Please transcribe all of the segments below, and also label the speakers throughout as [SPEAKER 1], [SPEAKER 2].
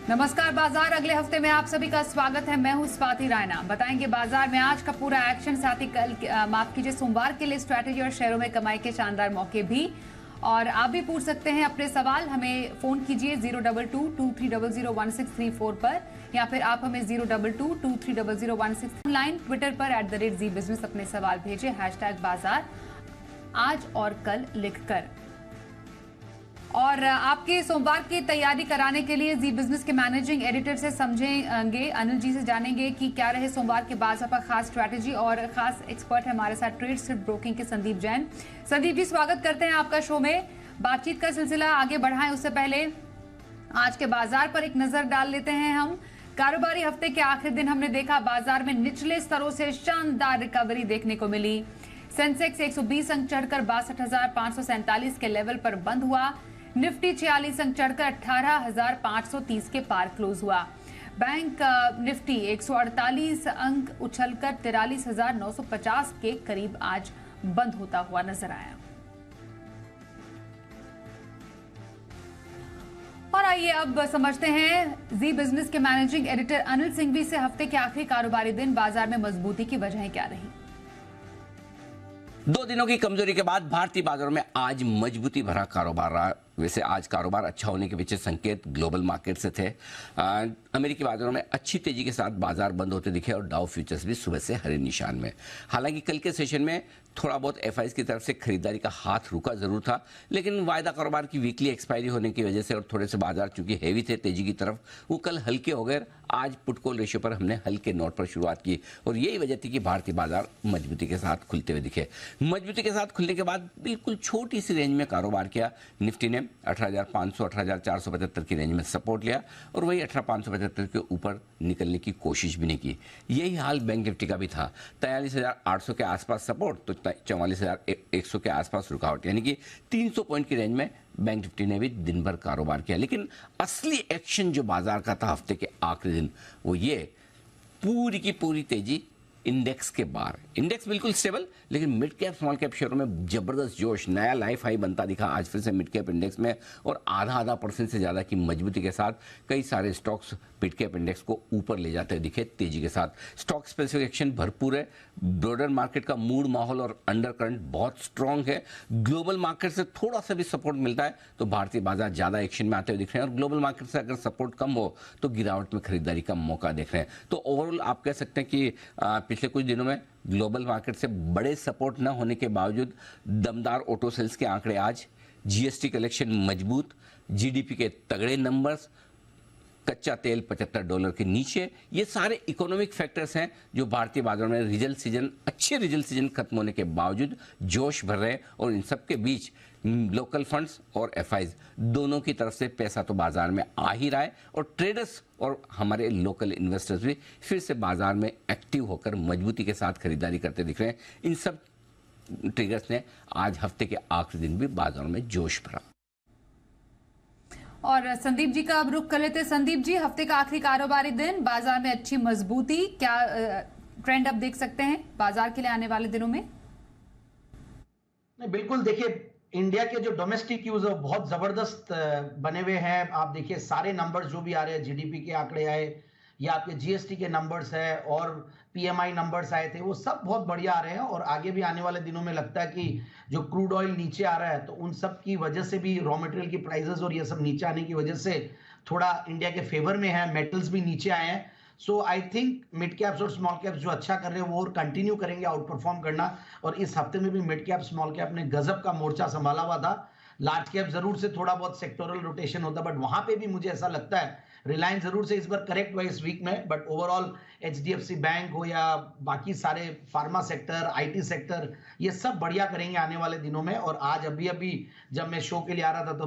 [SPEAKER 1] नमस्कार बाजार, अगले हफ्ते में आप सभी का स्वागत है। मैं हूं स्वाति रायना। बताएंगे बाजार में आज का पूरा एक्शन, साथ ही कल माफ कीजिए सोमवार के लिए स्ट्रैटेजी और शेयरों में कमाई के शानदार मौके भी। और आप भी पूछ सकते हैं अपने सवाल, हमें फोन कीजिए 02223001634 पर, या फिर आप हमें 022230016 ऑनलाइन ट्विटर पर @ZBusiness अपने सवाल भेजिए #बाजार आज और कल लिखकर। और आपके सोमवार की तैयारी कराने के लिए जी बिजनेस के मैनेजिंग एडिटर से समझेंगे, अनिल जी से जानेंगे कि क्या रहे सोमवार के बाजार पर खास स्ट्रैटेजी। और खास एक्सपर्ट है हमारे साथ ट्रेड स्क्रिप्ट ब्रोकिंग के संदीप जैन। संदीप जी, स्वागत करते हैं आपका शो में। बातचीत का सिलसिला आगे बढ़ाएं उससे पहले आज के बाजार पर एक नजर डाल लेते हैं हम। कारोबारी हफ्ते के आखिरी दिन हमने देखा बाजार में निचले स्तरों से शानदार रिकवरी देखने को मिली। सेंसेक्स 120 अंक चढ़कर 62,547 के लेवल पर बंद हुआ। निफ्टी 46 अंक चढ़कर 18,530 के पार क्लोज हुआ। बैंक निफ्टी 148 अंक उछलकर 43,950 के करीब आज बंद होता हुआ नजर आया। और आइए अब समझते हैं जी बिजनेस के मैनेजिंग एडिटर अनिल सिंघवी से हफ्ते के आखिरी कारोबारी दिन बाजार में मजबूती की वजहें क्या रही।
[SPEAKER 2] 2 दिनों की कमजोरी के बाद भारतीय बाजारों में आज मजबूती भरा कारोबार रहा। वैसे आज कारोबार अच्छा होने के पीछे संकेत ग्लोबल मार्केट से थे। अमेरिकी बाजारों में अच्छी तेजी के साथ बाजार बंद होते दिखे और डाउ फ्यूचर्स भी सुबह से हरे निशान में। हालांकि कल के सेशन में थोड़ा बहुत एफआईज की तरफ से खरीदारी का हाथ रुका जरूर था, लेकिन वायदा कारोबार की वीकली एक्सपायरी होने की वजह से और थोड़े से बाजार चूंकि हेवी थे तेजी की तरफ, वो कल हल्के हो गए। आज पुट कॉल रेशियो पर हमने हल्के नोट पर शुरुआत की और यही वजह थी कि भारतीय बाजार मजबूती के साथ खुलते हुए दिखे। मजबूती के साथ खुलने के बाद बिल्कुल छोटी सी रेंज में कारोबार किया। निफ्टी ने 18,500 18,475 की रेंज में सपोर्ट लिया और वही 18,575 के ऊपर निकलने की कोशिश भी नहीं की। यही हाल बैंक निफ्टी का भी था। 43,800 के आसपास सपोर्ट तो 44,100 के आसपास रुकावट, यानी कि 300 पॉइंट की रेंज में बैंक निफ्टी ने भी दिन भर कारोबार किया। लेकिन असली एक्शन जो बाजार का था हफ्ते के आखिरी दिन, वो ये पूरी की पूरी तेजी इंडेक्स के बाहर। इंडेक्स बिल्कुल स्टेबल, लेकिन मिड कैप स्मॉल कैप शेयरों में जबरदस्त जोश, नया लाइफ हाई बनता दिखा आज फिर से मिड कैप इंडेक्स में। और आधा % से ज़्यादा की मजबूती के साथ कई सारे स्टॉक्स मिड कैप इंडेक्स को ऊपर ले जाते दिखे तेजी के साथ। स्टॉक स्पेसिफिक एक्शन भरपूर है। ब्रॉडर मार्केट का मूड, माहौल और अंडर करंट बहुत स्ट्रांग है। ग्लोबल मार्केट से थोड़ा सा भी सपोर्ट मिलता है तो भारतीय बाजार ज़्यादा एक्शन में आते हुए दिख रहे हैं, और ग्लोबल मार्केट से अगर सपोर्ट कम हो तो गिरावट में खरीदारी का मौका देख रहे हैं। तो ओवरऑल आप कह सकते हैं कि पिछले कुछ दिनों में ग्लोबल मार्केट से बड़े सपोर्ट न होने के बावजूद दमदार ऑटो सेल्स के आंकड़े आज, जीएसटी कलेक्शन मजबूत, जीडीपी के तगड़े नंबर्स, कच्चा तेल $75 के नीचे, ये सारे इकोनॉमिक फैक्टर्स हैं जो भारतीय बाजारों में अच्छे रिजल्ट सीजन खत्म होने के बावजूद जोश भर रहे हैं। और इन सब के बीच लोकल फंड्स और एफआईज दोनों की तरफ से पैसा तो बाजार में आ ही रहा है, और ट्रेडर्स और हमारे लोकल इन्वेस्टर्स भी फिर से बाजार में एक्टिव होकर मजबूती के साथ खरीदारी करते दिख रहे हैं। इन सब ट्रिगर्स ने आज हफ्ते के आखिरी दिन भी बाजारों में जोश भरा।
[SPEAKER 1] और संदीप जी का अब रुख कर लेते हैं। संदीप जी, हफ्ते का आखिरी कारोबारी दिन, बाजार में अच्छी मजबूती, क्या ट्रेंड अब देख सकते हैं बाजार के लिए आने वाले दिनों में?
[SPEAKER 3] नहीं, बिल्कुल। देखिए, इंडिया के जो डोमेस्टिक यूज है बहुत जबरदस्त बने हुए हैं। आप देखिए सारे नंबर्स जो भी आ रहे हैं, जीडीपी के आंकड़े आए या आपके जीएसटी के नंबर्स है और पीएमआई नंबर्स आए थे, वो सब बहुत बढ़िया आ रहे हैं। और आगे भी आने वाले दिनों में लगता है कि जो क्रूड ऑयल नीचे आ रहा है तो उन सब की वजह से भी, रॉ मटेरियल की प्राइसेस और ये सब नीचे आने की वजह से थोड़ा इंडिया के फेवर में है। मेटल्स भी नीचे आए हैं। सो आई थिंक मिड कैप्स और स्मॉल कैप्स जो अच्छा कर रहे हैं वो और कंटिन्यू करेंगे आउट परफॉर्म करना। और इस हफ्ते में भी मिड कैप स्मॉल कैप ने गजब का मोर्चा संभाला हुआ था। लार्ज कैप जरूर से थोड़ा बहुत सेक्टोरल रोटेशन होता, बट वहां पे भी मुझे ऐसा लगता है रिलायंस जरूर से इस बार करेक्ट हुआ इस वीक में, बट ओवरऑल एचडीएफसी बैंक हो या बाकी सारे फार्मा सेक्टर, आईटी सेक्टर, ये सब बढ़िया करेंगे आने वाले दिनों में। और आज अभी जब मैं शो के लिए आ रहा था तो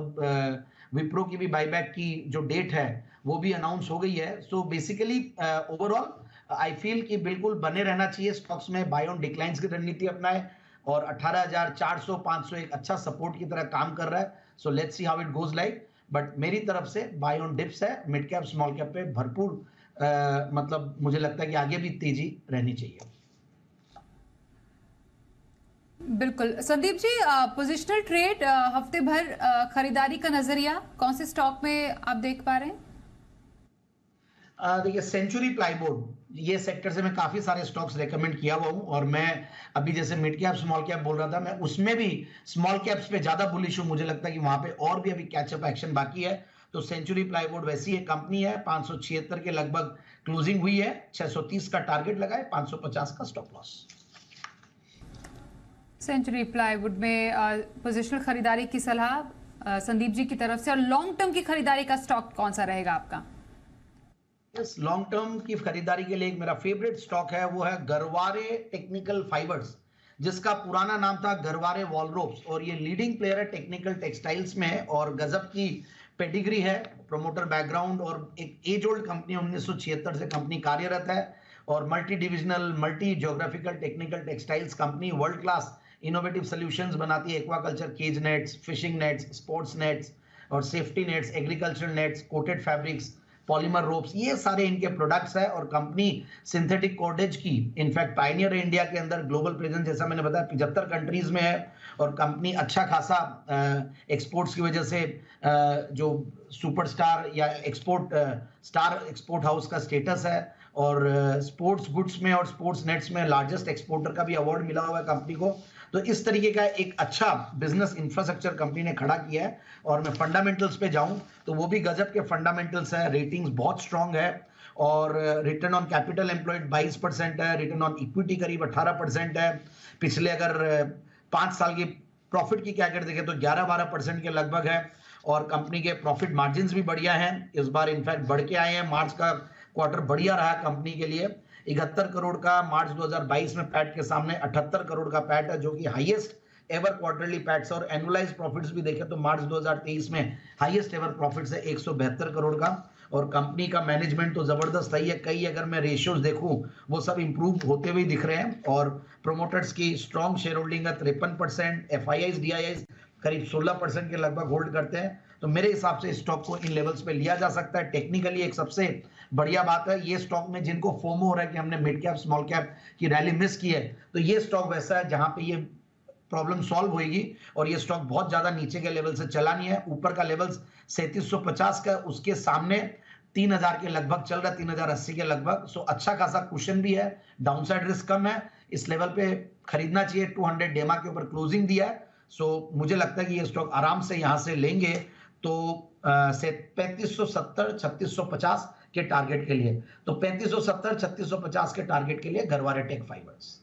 [SPEAKER 3] विप्रो की भी बाईबैक की जो डेट है वो भी अनाउंस हो गई है। So basically overall I feel कि बिल्कुल बने रहना चाहिए स्टॉक्स में, बाय ऑन डिक्लाइंस की रणनीति अपनाए, और 18,400-500 एक अच्छा सपोर्ट की तरह काम कर रहा है। So let's see how it goes like, but मेरी तरफ से बाय ऑन डिप्स है। मिड कैप स्मॉल कैप पे भरपूर मतलब मुझे लगता है कि आगे भी तेजी रहनी चाहिए।
[SPEAKER 1] बिल्कुल। संदीप जी, पोजिशनल ट्रेड हफ्ते भर खरीदारी का नजरिया कौन से स्टॉक में आप देख पा रहे हैं?
[SPEAKER 3] देखिए सेंचुरी प्लाईबोर्ड ये सेक्टर से मैं काफी सारे स्टॉक्स रेकमेंड किया हुआ हूं, और मैं अभी जैसे मिड कैप स्मॉल कैप बोल रहा था, मैं उसमें भी स्मॉल कैप्स पे ज्यादा बुलिश हूं। मुझे लगता है कि वहां पे और भी अभी कैचअप एक्शन बाकी है। तो सेंचुरी प्लाईबोर्ड वैसी एक कंपनी है, 576 के लगभग क्लोजिंग हुई है, 630 का टारगेट लगा है, 550 का स्टॉप लॉस।
[SPEAKER 1] सेंचुरी प्लाईवुड में पोजिशनल खरीदारी की सलाह संदीप जी की तरफ से, और लॉन्ग टर्म की खरीदारी का स्टॉक कौन सा रहेगा आपका?
[SPEAKER 3] लॉन्ग टर्म की खरीदारी के लिए एक मेरा फेवरेट स्टॉक है, वो है गरवारे टेक्निकल फाइबर्स, जिसका पुराना नाम था गरवारे वॉलरोप्स, और ये लीडिंग प्लेयर है टेक्निकल टेक्सटाइल्स में है, और गजब की पेडिग्री है, प्रोमोटर बैकग्राउंड, और एक एज ओल्ड कंपनी, 1976 से कंपनी कार्यरत है, और multi divisional multi geographical technical textiles company, world class innovative solutions बनाती है, aquaculture cage nets, fishing nets, sports nets और safety nets, agricultural nets, coated fabrics, polymer ropes, ये सारे इनके प्रोडक्ट्स है। और कंपनी सिंथेटिक कॉर्डेज की इनफैक्ट पायनियर है इंडिया के अंदर, ग्लोबल प्रेजेंस जैसा मैंने बताया 75 कंट्रीज में है, और कंपनी अच्छा खासा एक्सपोर्ट्स की वजह से जो सुपरस्टार या एक्सपोर्ट स्टार एक्सपोर्ट हाउस का स्टेटस है, और स्पोर्ट्स गुड्स में और स्पोर्ट्स नेट्स में लार्जेस्ट एक्सपोर्टर का भी अवार्ड मिला हुआ है कंपनी को। तो इस तरीके का एक अच्छा बिजनेस इंफ्रास्ट्रक्चर कंपनी ने खड़ा किया है। और मैं फंडामेंटल्स पे जाऊं तो वो भी गजब के फंडामेंटल्स है, रेटिंग्स बहुत स्ट्रांग है, और रिटर्न ऑन कैपिटल एम्प्लॉयड 22% है, रिटर्न ऑन इक्विटी करीब 18% है। पिछले अगर 5 साल की प्रॉफिट की क्या कर देखें तो 11-12% के लगभग है, और कंपनी के प्रॉफिट मार्जिन भी बढ़िया हैं, इस बार इनफैक्ट बढ़ के आए हैं। मार्च का क्वार्टर बढ़िया रहा कंपनी के लिए, 71 करोड़ का मार्च 2022 में पैट के सामने 78 करोड़ का पैट है, जो कि हाईएस्ट एवर क्वार्टरली पैट्स, और एनुअलाइज प्रॉफिट्स भी देखें तो मार्च 2023 में हाईएस्ट एवर प्रॉफिट्स है 172 करोड़ का। और कंपनी का मैनेजमेंट तो जबरदस्त है, कई अगर मैं रेशियोज देखूं वो सब इंप्रूव होते हुए दिख रहे हैं, और प्रोमोटर्स की स्ट्रॉन्ग शेयर होल्डिंग है 53%, एफआईआईज डीआईआईज करीब 16% के लगभग होल्ड करते हैं। तो मेरे हिसाब से स्टॉक को इन लेवल्स पे लिया जा सकता है। टेक्निकली एक सबसे बढ़िया बात है, ये स्टॉक में जिनको फोमो हो रहा है कि हमने मिड कैप स्मॉल कैप की रैली मिस की है, तो ये स्टॉक वैसा है जहां पे ये प्रॉब्लम सॉल्व होगी, और ये स्टॉक बहुत ज्यादा नीचे के लेवल से चला नहीं है। ऊपर का लेवल 3750 का, उसके सामने 3000 के लगभग चल रहा है, 3080 के लगभग। सो अच्छा खासा कुशन भी है, डाउनसाइड रिस्क कम है, इस लेवल पे खरीदना चाहिए। 200 डेमा के ऊपर क्लोजिंग दिया है, सो मुझे लगता है कि ये स्टॉक आराम से यहां से लेंगे तो 3570 3650 के टारगेट के लिए, तो 3570 3650 के टारगेट के लिए गरवारे टेक फाइबर्स।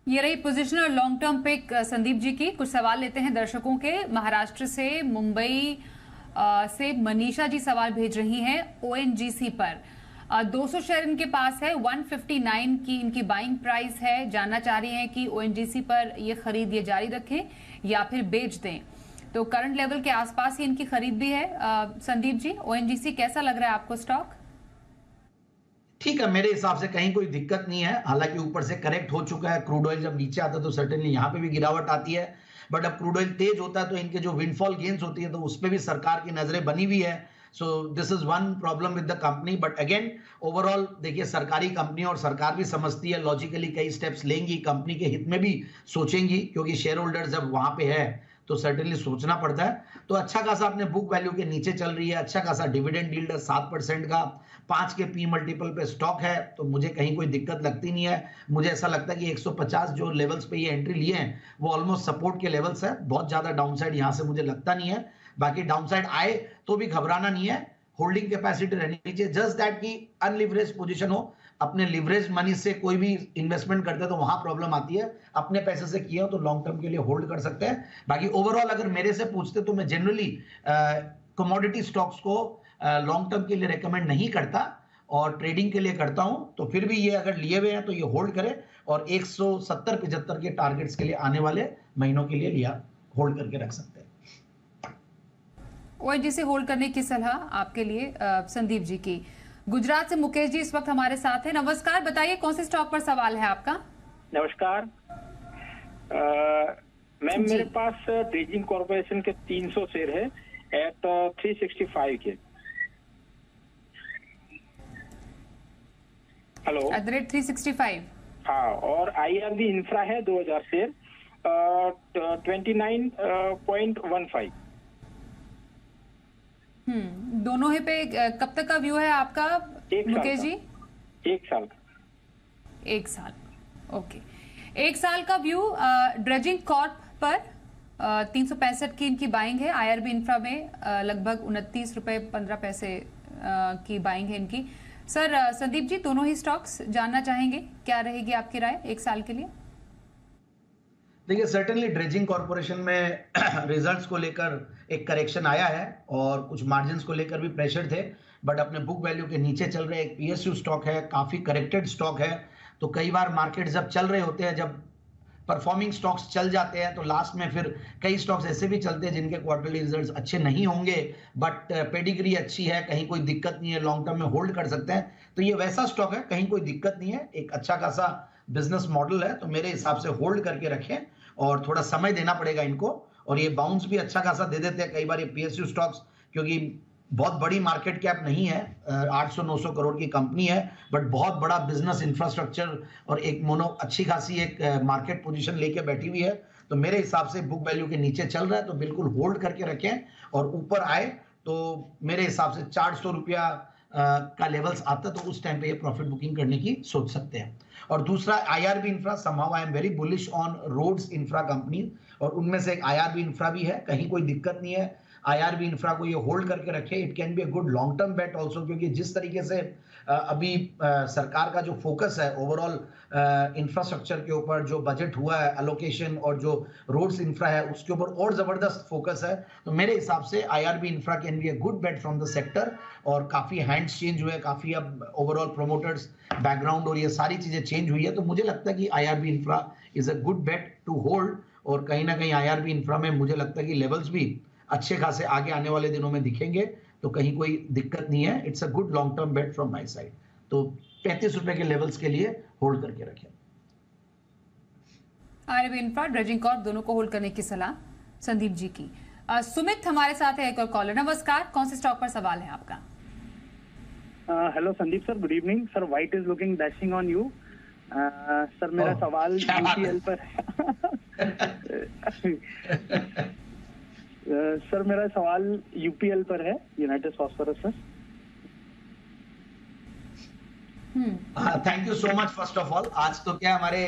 [SPEAKER 1] ये रही पोजिशन और long term pick Sandeep ji की। कुछ सवाल लेते हैं दर्शकों के। महाराष्ट्र से मुंबई से मनीषा जी सवाल भेज रही हैं ओएनजीसी पर। 200 शेयर इनके पास है, 159 की इनकी बाइंग प्राइस है। जानना चाह रही हैं कि ओएनजीसी पर ये खरीद ये जारी रखें या फिर बेच दें। तो करंट लेवल के आसपास ही इनकी खरीद भी है। संदीप जी, ओएनजीसी कैसा लग रहा है आपको स्टॉक?
[SPEAKER 3] ठीक है, मेरे हिसाब से कहीं कोई दिक्कत नहीं है। हालांकि ऊपर से करेक्ट हो चुका है, क्रूड ऑयल जब नीचे आता है तो सर्टेनली यहाँ पे भी गिरावट आती है, बट अब क्रूड ऑयल तेज होता है तो इनके जो विंडफॉल गेन्स होती है तो उस पर भी सरकार की नजरें बनी हुई है। So this is one problem with the company, but again overall देखिए सरकारी कंपनी और सरकार भी समझती है, लॉजिकली कई स्टेप्स लेंगी, कंपनी के हित में भी सोचेंगी, क्योंकि शेयर होल्डर जब वहां पे है तो सर्टेनली सोचना पड़ता है। तो अच्छा खासा अपने बुक वैल्यू के नीचे चल रही है, अच्छा खासा डिविडेंड यील्ड है 7% का, 5 के पी मल्टीपल पे स्टॉक है, तो मुझे कहीं कोई दिक्कत लगती नहीं है। मुझे ऐसा लगता है कि 150 जो लेवल्स पे ये एंट्री लिए हैं वो ऑलमोस्ट सपोर्ट के लेवल्स है, बहुत ज्यादा डाउनसाइड यहां से मुझे लगता नहीं है। बाकी डाउनसाइड आए तो भी घबराना नहीं है, होल्डिंग कैपेसिटी रहनी चाहिए, जस्ट दैट की अनलिवरेज पोजीशन हो। अपने लिवरेज मनी से कोई भी इन्वेस्टमेंट करते हैं तो वहां प्रॉब्लम आती है, अपने पैसे से किया हो तो लॉन्ग टर्म के लिए होल्ड कर सकते हैं। बाकी ओवरऑल अगर मेरे से पूछते तो मैं जनरली कमोडिटी स्टॉक्स को लॉन्ग टर्म के लिए रेकमेंड नहीं करता और ट्रेडिंग के लिए करता हूं। तो फिर भी ये अगर लिए हुए हैं तो ये होल्ड करें, और 170-75 के टारगेट्स के लिए आने वाले महीनों के लिए लिया होल्ड करके रख सकते हैं।
[SPEAKER 1] ओएनजीसी होल्ड करने की सलाह आपके लिए संदीप जी की। गुजरात से मुकेश जी इस वक्त हमारे साथ हैं। नमस्कार, बताइए कौन से स्टॉक पर सवाल है आपका?
[SPEAKER 4] नमस्कार मैम, मेरे पास ड्रेजिंग कॉर्पोरेशन के 300 शेयर है एट 365 के। हेलो,
[SPEAKER 1] @365।
[SPEAKER 4] हाँ, और आईआरबी इंफ्रा है 2000 शेयर 29.15।
[SPEAKER 1] दोनों ही पे कब तक का व्यू है आपका मुकेश जी?
[SPEAKER 4] 1 साल का।
[SPEAKER 1] 1 साल, ओके। 1 साल का व्यू। ड्रेजिंग कॉर्प पर 365 की इनकी बाइंग है। आईआरबी इंफ्रा में लगभग 29 रुपए 15 पैसे की बाइंग है इनकी। सर संदीप जी, दोनों ही स्टॉक्स जानना चाहेंगे, क्या रहेगी आपकी राय 1 साल के लिए?
[SPEAKER 3] देखिए, सर्टेनली ड्रेजिंग कॉर्पोरेशन में रिजल्ट्स को लेकर एक करेक्शन आया है और कुछ मार्जिन्स को लेकर भी प्रेशर थे, बट अपने बुक वैल्यू के नीचे चल रहे। एक पीएसयू स्टॉक है, काफी करेक्टेड स्टॉक है। तो कई बार मार्केट जब चल रहे होते हैं, जब परफॉर्मिंग स्टॉक्स चल जाते हैं, तो लास्ट में फिर कई स्टॉक्स ऐसे भी चलते हैं जिनके क्वार्टरली रिजल्ट्स अच्छे नहीं होंगे, बट पेडिग्री अच्छी है, कहीं कोई दिक्कत नहीं है, लॉन्ग टर्म में होल्ड कर सकते हैं। तो ये वैसा स्टॉक है, कहीं कोई दिक्कत नहीं है, एक अच्छा खासा बिजनेस मॉडल है। तो मेरे हिसाब से होल्ड करके रखें और थोड़ा समय देना पड़ेगा इनको। और ये बाउंस भी अच्छा खासा दे देते हैं कई बार ये पीएसयू स्टॉक्स, क्योंकि बहुत बड़ी मार्केट कैप नहीं है, 800-900 करोड़ की कंपनी है, बट बहुत बड़ा बिजनेस इंफ्रास्ट्रक्चर और एक अच्छी खासी एक मार्केट पोजीशन लेके बैठी हुई है। तो मेरे हिसाब से बुक वैल्यू के नीचे चल रहा है, तो बिल्कुल होल्ड करके रखें। और ऊपर आए तो मेरे हिसाब से 400 रुपया का लेवल्स आता, तो उस टाइम पे ये प्रॉफिट बुकिंग करने की सोच सकते हैं। और दूसरा IRB infra, somehow I am very bullish on roads infra company, और उनमें से एक आईआरबी इंफ्रा भी है। कहीं कोई दिक्कत नहीं है, आईआरबी इंफ्रा को ये होल्ड करके रखे। It can be a good long term bet also, क्योंकि जिस तरीके से अभी सरकार का जो फोकस है ओवरऑल इंफ्रास्ट्रक्चर के ऊपर, जो बजट हुआ है एलोकेशन और जो रोड्स इंफ्रा है उसके ऊपर और जबरदस्त फोकस है। तो मेरे हिसाब से IRB infra can be a good bet from the sector. और काफी हैंड्स चेंज हुए, काफी अब ओवरऑल प्रोमोटर्स बैकग्राउंड और ये सारी चीजें चेंज हुई है। तो मुझे लगता है कि IRB infra is a good bet to hold. और कहीं ना कहीं आईआरबी इंफ्रा में मुझे लगता है कि लेवल्स भी अच्छे खासे आगे आने वाले दिनों में दिखेंगे, तो कहीं कोई दिक्कत नहीं है। It's a good long term bet from my side. तो 35 रुपए के लेवल्स के लिए होल्ड करके रखें।
[SPEAKER 1] आईआरबी इंफ्रा, ड्रेजिंग कॉर्प दोनों को होल्ड करने की सलाह संदीप जी की। सुमित हमारे साथ है, एक और कॉलर। नमस्कार, कौन से स्टॉक पर सवाल है आपका?
[SPEAKER 5] Hello Sandeep sir, good evening sir. White is looking dashing on you sir. मेरा सवाल यूपीएल पर सर मेरा सवाल यूपीएल पर है, United phosphorus sir.
[SPEAKER 3] Thank you so much first of all. आज तो क्या हमारे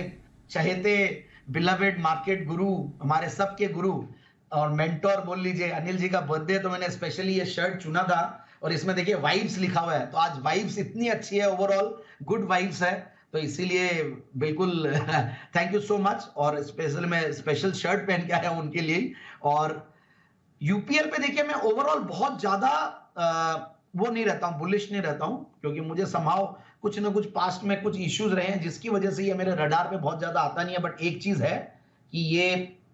[SPEAKER 3] चहेते बिलवेड मार्केट गुरु, हमारे सबके गुरु और मेंटोर बोल लीजिए, अनिल जी का बर्थडे, तो मैंने स्पेशली ये शर्ट चुना था और इसमें देखिए वाइब्स लिखा हुआ है। तो आज वाइब्स इतनी अच्छी है, ओवरऑल गुड वाइब्स है, तो इसीलिए बिल्कुल थैंक यू सो मच। और स्पेशल मैं स्पेशल शर्ट पहन के आया हूं उनके लिए। और यूपीएल पे देखिए मैं ओवरऑल बहुत ज्यादा वो नहीं रहता हूं, बुलिश नहीं रहता हूं, क्योंकि मुझे संभाव कुछ ना कुछ पास्ट में कुछ इश्यूज रहे हैं जिसकी वजह से ये मेरे रडार पे बहुत ज्यादा आता नहीं है। बट एक चीज है कि ये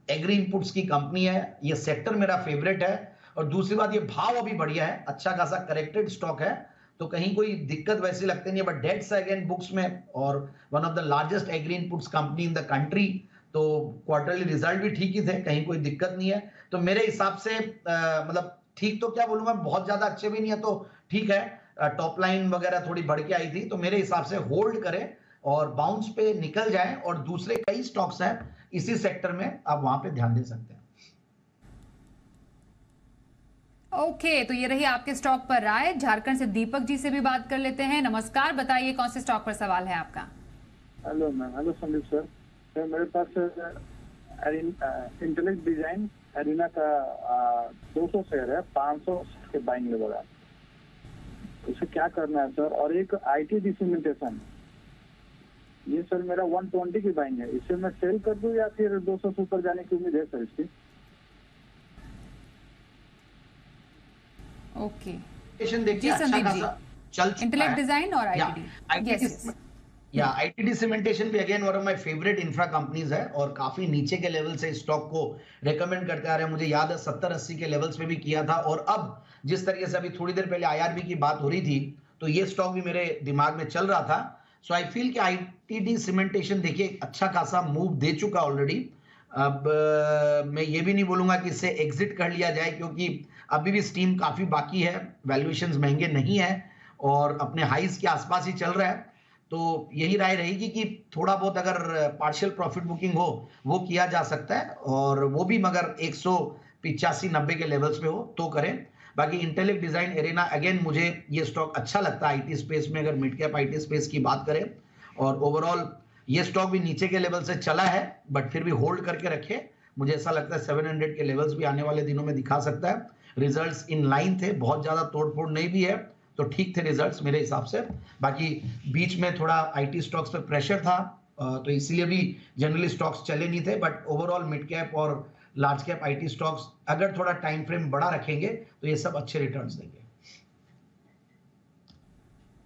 [SPEAKER 3] एग्री इनपुट्स की कंपनी है, ये सेक्टर मेरा फेवरेट है। और दूसरी बात, ये भाव अभी बढ़िया है, अच्छा खासा करेक्टेड स्टॉक है, तो कहीं कोई दिक्कत वैसी लगती नहीं है। बट डेट्स अगेन बुक्स में और one of the largest agri inputs company in the country, तो क्वार्टरली रिजल्ट भी ठीक ही थे, कहीं कोई दिक्कत नहीं है। तो मेरे हिसाब से मतलब ठीक तो क्या बोलूंगा, बहुत ज्यादा अच्छे भी नहीं है, तो ठीक है। टॉप लाइन वगैरह थोड़ी बढ़ के आई थी, तो मेरे हिसाब से होल्ड करें और बाउंस पे निकल जाए। और दूसरे कई स्टॉक्स हैं इसी सेक्टर में, आप वहां पे ध्यान दे सकते हैं।
[SPEAKER 1] ओके, तो ये रही आपके स्टॉक पर राय। झारखंड से दीपक जी से भी बात कर लेते हैं। नमस्कार, बताइए कौन से स्टॉक पर सवाल है आपका?
[SPEAKER 5] Hello ma'am. Hello Sandeep sir. Sir मेरे पास इंटेलेक्ट डिजाइन एरिना का 200 शेयर है, 500 के बाइंग लेवल है, उसे क्या करना है सर? और एक आईटीडी सीमेंटेशन, ये सर मेरा 120 की बाइंग है, इसे मैं सेल कर दूं या फिर 200 से ऊपर जाने की उम्मीद है सर इसकी?
[SPEAKER 1] ओके
[SPEAKER 3] देखिए अच्छा खासा चल चुका
[SPEAKER 1] इंटेलेक्ट
[SPEAKER 3] है।
[SPEAKER 1] डिजाइन और आईटीडी।
[SPEAKER 3] या आईटीडी सीमेंटेशन भी again one of my favourite infra companies है, और काफी नीचे के लेवल से स्टॉक को रेकमेंड करते आ रहे हैं। मुझे याद है 70-80 के लेवल्स पे भी किया था। और अब जिस तरीके से अभी थोड़ी देर पहले आईआरबी की बात हो रही थी, तो ये स्टॉक भी मेरे दिमाग में चल रहा था। सो आई फील कि आईटीडी सीमेंटेशन देखिए अच्छा खासा मूव दे चुका ऑलरेडी। अब मैं ये भी नहीं बोलूंगा कि इससे एग्जिट कर लिया जाए, क्योंकि अभी भी स्टीम काफी बाकी है, वैल्यूएशंस महंगे नहीं है और अपने हाइज के आसपास ही चल रहा है। तो यही राय रहेगी कि थोड़ा बहुत अगर पार्शियल प्रॉफिट बुकिंग हो वो किया जा सकता है, और वो भी मगर 185-90 के लेवल्स पे हो तो करें। बाकी इंटेलेक्ट डिजाइन एरेना अगेन मुझे ये स्टॉक अच्छा लगता है आईटी स्पेस में, अगर मिड कैप आईटी स्पेस की बात करें। और ओवरऑल ये स्टॉक भी नीचे के लेवल से चला है बट फिर भी होल्ड करके रखे। मुझे ऐसा लगता है 700 के लेवल्स भी आने वाले दिनों में दिखा सकता है। रिजल्ट्स इन लाइन थे, बहुत ज्यादा तोड़फोड़ नहीं भी है, तो ठीक थे रिजल्ट्स मेरे हिसाब से। बाकी बीच में थोड़ा आईटी स्टॉक्स पर प्रेशर था, तो इसीलिए भी जनरली स्टॉक्स चले नहीं थे। बट ओवरऑल मिड कैप और लार्ज कैप आईटी स्टॉक्स अगर थोड़ा टाइम फ्रेम बड़ा रखेंगे तो ये सब अच्छे रिटर्न्स देंगे।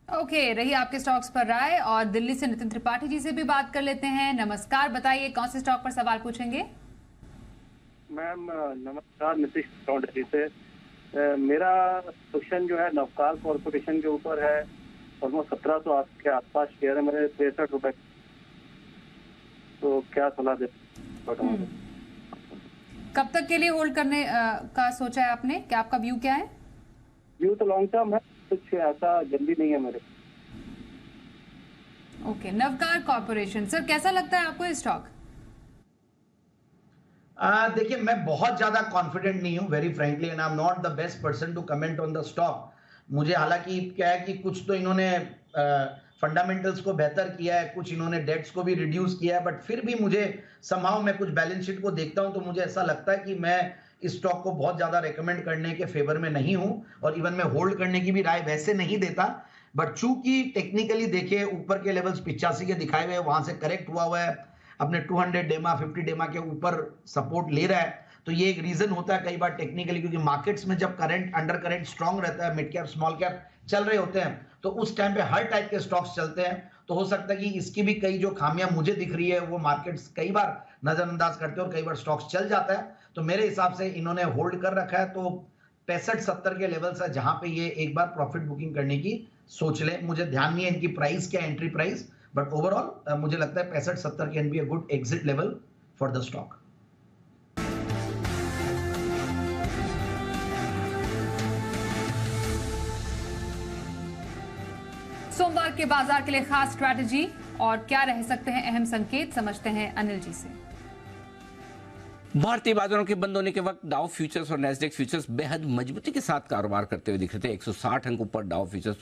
[SPEAKER 1] ओके, रही आपके स्टॉक्स पर राय। और दिल्ली से नितिन त्रिपाठी जी से भी बात कर लेते हैं। नमस्कार, बताइए कौन से स्टॉक पर सवाल पूछेंगे?
[SPEAKER 5] मैम नमस्कार, नीतीश दिल्ली से। मेरा क्वेश्चन जो है नवकार कॉर्पोरेशन के ऊपर है। ऑलमोस्ट 1700 के आसपास शेयर है मेरे, 63 रुपए। तो क्या सलाह दे?
[SPEAKER 1] कब तक के लिए होल्ड करने का सोचा है आपने? क्या आपका व्यू क्या है?
[SPEAKER 5] व्यू तो लॉन्ग टर्म है, कुछ ऐसा जल्दी नहीं है मेरे।
[SPEAKER 1] ओके, नवकार कॉर्पोरेशन सर, कैसा लगता है आपको ये स्टॉक?
[SPEAKER 3] देखिए, मैं बहुत ज्यादा कॉन्फिडेंट नहीं हूं, very frankly, and I am not the best person to comment on the stock. मुझे हालांकि क्या है कि कुछ तो इन्होंने फंडामेंटल्स को बेहतर किया है, कुछ इन्होंने डेट्स को भी रिड्यूस किया है, बट फिर भी मुझे समहाउ मैं कुछ बैलेंस शीट को देखता हूं तो मुझे ऐसा लगता है कि मैं इस स्टॉक को बहुत ज्यादा रेकमेंड करने के फेवर में नहीं हूं, और इवन मैं होल्ड करने की भी राय वैसे नहीं देता। बट चूंकि टेक्निकली देखिए ऊपर के लेवल्स 85 के दिखाए हुए, वहां से करेक्ट हुआ है, अपने 200 डेमा 50 डेमा के ऊपर सपोर्ट ले रहा है, तो ये एक रीजन होता है कई बार टेक्निकली, क्योंकि मार्केट्स में जब करंट अंडर करंट स्ट्रांग रहता है, मिड कैप स्मॉल कैप चल रहे होते हैं, तो उस टाइम पे हर टाइप के स्टॉक्स चलते हैं। तो हो सकता है कि इसकी भी कई जो खामियां मुझे दिख रही है वो मार्केट्स कई बार नजरअंदाज करते हैं और कई बार स्टॉक्स चल जाता है। तो मेरे हिसाब से इन्होंने होल्ड कर रखा है, तो 65-70 के लेवल है जहां पे ये एक बार प्रॉफिट बुकिंग करने की सोच ले। मुझे ध्यान नहीं है इनकी प्राइस क्या, एंट्री प्राइस, बट ओवरऑल मुझे लगता है 65-70 can be a good exit level for the stock.
[SPEAKER 1] सोमवार के बाजार के लिए खास स्ट्रैटेजी और क्या रह सकते हैं अहम संकेत, समझते हैं अनिल जी से।
[SPEAKER 2] भारतीय बाजारों के बंद होने के वक्त डाउ फ्यूचर्स और नैस्डैक फ्यूचर्स बेहद मजबूती के साथ कारोबार करते हुए दिख रहे थे। 160 अंक ऊपर डाउ फ्यूचर्स,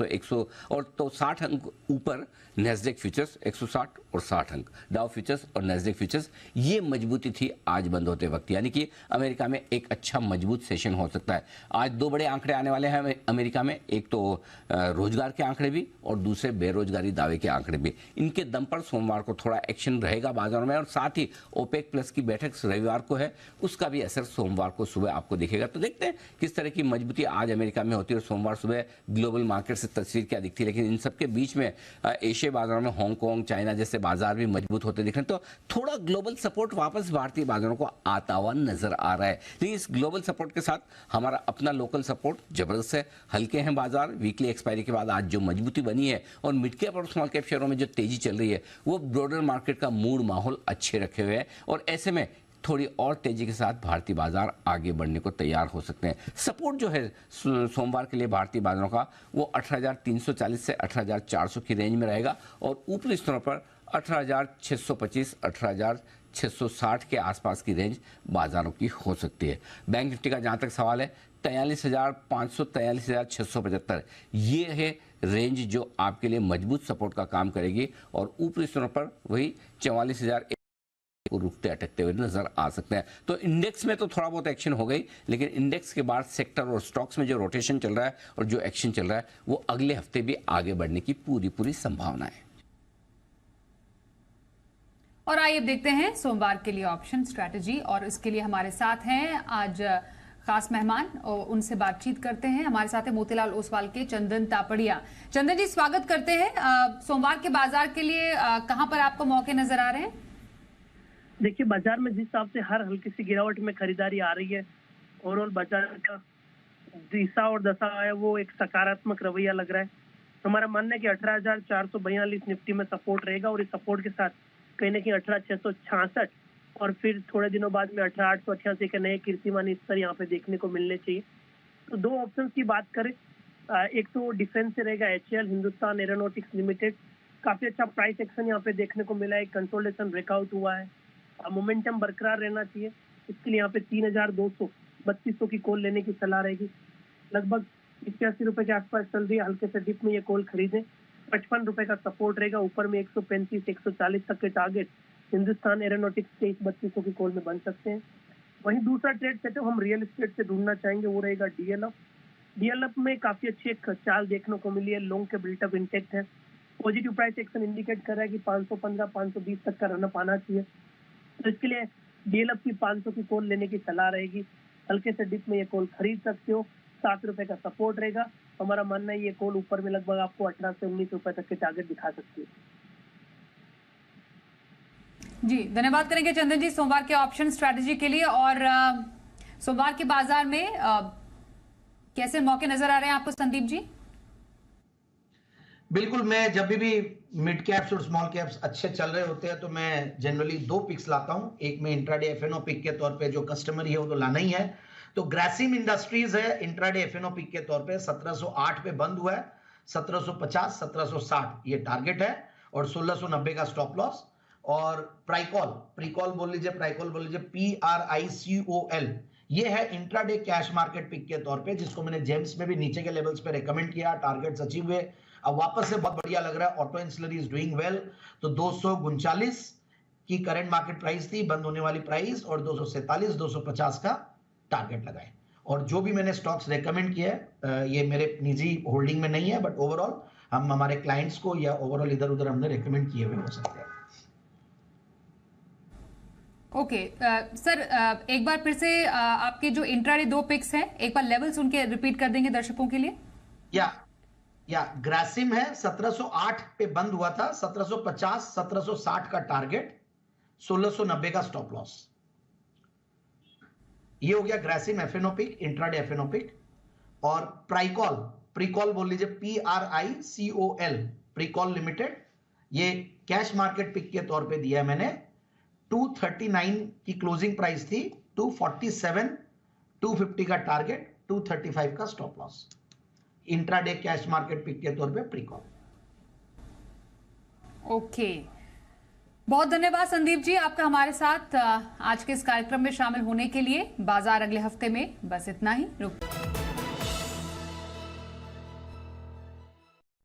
[SPEAKER 2] तो 60 अंक ऊपर नैस्डैक फ्यूचर्स, 160 और 60 अंक डाउ फ्यूचर्स और नैस्डैक फ्यूचर्स। ये मजबूती थी आज बंद होते वक्त, यानी कि अमेरिका में एक अच्छा मजबूत सेशन हो सकता है। आज दो बड़े आंकड़े आने वाले हैं अमेरिका में, एक तो रोजगार के आंकड़े भी और दूसरे बेरोजगारी दावे के आंकड़े भी। इनके दम पर सोमवार को थोड़ा एक्शन रहेगा बाजारों में, और साथ ही ओपेक प्लस की बैठक रविवार को है, उसका भी असर सोमवार को सुबह आपको दिखेगा। तो देखते हैं किस तरह की मजबूती आज अमेरिका में होती है और सोमवार सुबह ग्लोबल मार्केट से तस्वीर क्या दिखती है। लेकिन इन सबके बीच में एशिया बाजारों में हांगकांग, चाइना जैसे बाजार भी मजबूत होते दिख रहे हैं, तो थोड़ा ग्लोबल सपोर्ट वापस भारतीय बाजारों को आता हुआ नजर आ रहा है। लेकिन इस ग्लोबल सपोर्ट के साथ हमारा अपना लोकल सपोर्ट जबरदस्त है। हल्के हैं बाजार, वीकली एक्सपायरी के बाद आज जो मजबूती बनी है, और मिड कैप और स्मॉल कैप शेयरों में जो तेजी चल रही है, वो ब्रॉडर मार्केट का मूड माहौल अच्छे रखे हुए हैं, और ऐसे में थोड़ी और तेजी के साथ भारतीय बाजार आगे बढ़ने को तैयार हो सकते हैं। सपोर्ट जो है सोमवार के लिए भारतीय बाजारों का, वो 18,340 से 18,400 की रेंज में रहेगा, और ऊपरी स्तरों पर 18,625, 18,660 के आसपास की रेंज बाजारों की हो सकती है। बैंक निफ्टी का जहां तक सवाल है, 43,500, 43,675 ये है रेंज जो आपके लिए मजबूत सपोर्ट का काम करेगी, और ऊपरी स्तरों पर वही 44,000 को रुकते अटकते हुए नजर आ सकते हैं। तो इंडेक्स में तो थोड़ा बहुत एक्शन हो गई, लेकिन इंडेक्स के बाद सेक्टर और स्टॉक्स में जो रोटेशन चल रहा है और जो एक्शन चल रहा है, वो अगले हफ्ते भी आगे बढ़ने की पूरी संभावना है।
[SPEAKER 1] और आइए देखते हैं सोमवार के लिए ऑप्शन स्ट्रैटेजी, और इसके लिए हमारे साथ हैं आज खास मेहमान, और उनसे बातचीत करते हैं। हमारे साथ है मोतीलाल ओसवाल के चंदन तापड़िया। चंदन जी, स्वागत करते हैं। सोमवार के बाजार के लिए कहां पर आपको मौके नजर आ रहे हैं?
[SPEAKER 6] देखिए, बाजार में जिस हिसाब से हर हल्की सी गिरावट में खरीदारी आ रही है, ओवरऑल बाजार का दिशा और दशा है वो एक सकारात्मक रवैया लग रहा है। हमारा मानना है कि 18,442 निफ्टी में सपोर्ट रहेगा, और इस सपोर्ट के साथ कहीं ना कहीं 18,666 और फिर थोड़े दिनों बाद में 18,888 के नए कीर्तिमान स्तर यहाँ पे देखने को मिलने चाहिए। तो दो ऑप्शन की बात करें, एक तो डिफेंस से रहेगा HAL, हिंदुस्तान एरोनॉटिक्स लिमिटेड। काफी अच्छा प्राइस एक्शन यहाँ पे देखने को मिला है, कंसोलिडेशन ब्रेकआउट हुआ है, मोमेंटम बरकरार रहना चाहिए। इसके लिए यहाँ पे 3,200, 3200 की कॉल लेने की सलाह रहेगी। लगभग 81 रुपए के आसपास चल रही है। हल्के से डिप में ये कॉल खरीदें। 55 रुपए का सपोर्ट रहेगा। ऊपर में 135 140 तक के टारगेट हिंदुस्तान एरोनॉटिक्स के 3200 की कॉल में बन सकते हैं। वहीं दूसरा ट्रेड सेटअप हम रियल एस्टेट से ढूंढना चाहेंगे, वो रहेगा डीएलएफ। डीएलएफ में काफी अच्छी एक चाल देखने को मिली है। लॉन्ग के बिल्टअप इंटेक्ट है। पॉजिटिव प्राइस एक्शन इंडिकेट कर रहा है कि 515 520 तक का रनअप आना चाहिए। तो इसके लिए डीएलएफ की 500 की कॉल लेने की सलाह रहेगी। हल्के से डिप में ये कॉल खरीद सकते हो। 7 रुपए का सपोर्ट रहेगा। हमारा मानना है ये कॉल ऊपर में लगभग आपको 18 से 19 रुपए तक के टारगेट दिखा सकती है।
[SPEAKER 1] जी धन्यवाद करेंगे चंदन जी सोमवार के ऑप्शन स्ट्रैटेजी के लिए। और सोमवार के बाजार में कैसे मौके नजर आ रहे हैं आपको संदीप जी?
[SPEAKER 3] बिल्कुल, मैं जब भी मिड कैप्स और स्मॉल कैप्स अच्छे चल रहे होते हैं तो मैं जनरली 2 पिक्स लाता हूं। एक में इंट्राडे एफएनओ पिक के तौर पे जो कस्टमर है वो तो लाना ही है। तो ग्रासिम इंडस्ट्रीज है इंट्राडे एफएनओ पिक के तौर पे 1708 पे बंद हुआ है। 1750 1760 ये टारगेट है और 1690 का स्टॉप लॉस। और प्रीकॉल बोल लीजिए PRICOL, ये है इंट्राडे कैश मार्केट पिक के तौर पे, जिसको मैंने जेम्स में भी नीचे के लेवल्स पे रेकमेंड किया। टारगेट्स अचीव हुए, अब वापस से बहुत बढ़िया लग रहा है। Auto ancillary is doing well. तो 239 की करंट मार्केट प्राइस थी, बंद होने वाली प्राइस, और 247 250 का टारगेट लगाए। और जो भी मैंने स्टॉक्स रेकमेंड किए ये मेरे निजी होल्डिंग में नहीं है, बट ओवरऑल हम हमारे क्लाइंट्स को या ओवरऑल इधर उधर हमने रेकमेंड किए हुए हो सकते हैं।
[SPEAKER 1] ओके सर, एक बार फिर से आपके जो इंट्राडे 2 पिक्स हैं एक बार लेवल्स उनके रिपीट कर देंगे दर्शकों के लिए।
[SPEAKER 3] या ग्रासिम है 1708 पे बंद हुआ था। 1750 1760 का टारगेट, 1690 का स्टॉप लॉस। ये हो गया Grasim FNO pick, intraday FNO pick. और प्रीकॉल बोल लीजिए PRICOL, प्रीकॉल लिमिटेड, ये कैश मार्केट पिक के तौर पे दिया है मैंने। 239 की क्लोजिंग प्राइस थी, 247 250 का टारगेट, 235 का stop loss. Intraday cash market pick के तौर पे प्रीकॉल।
[SPEAKER 1] ओके, बहुत धन्यवाद संदीप जी आपका हमारे साथ आज के इस कार्यक्रम में शामिल होने के लिए। बाजार अगले हफ्ते में, बस इतना ही।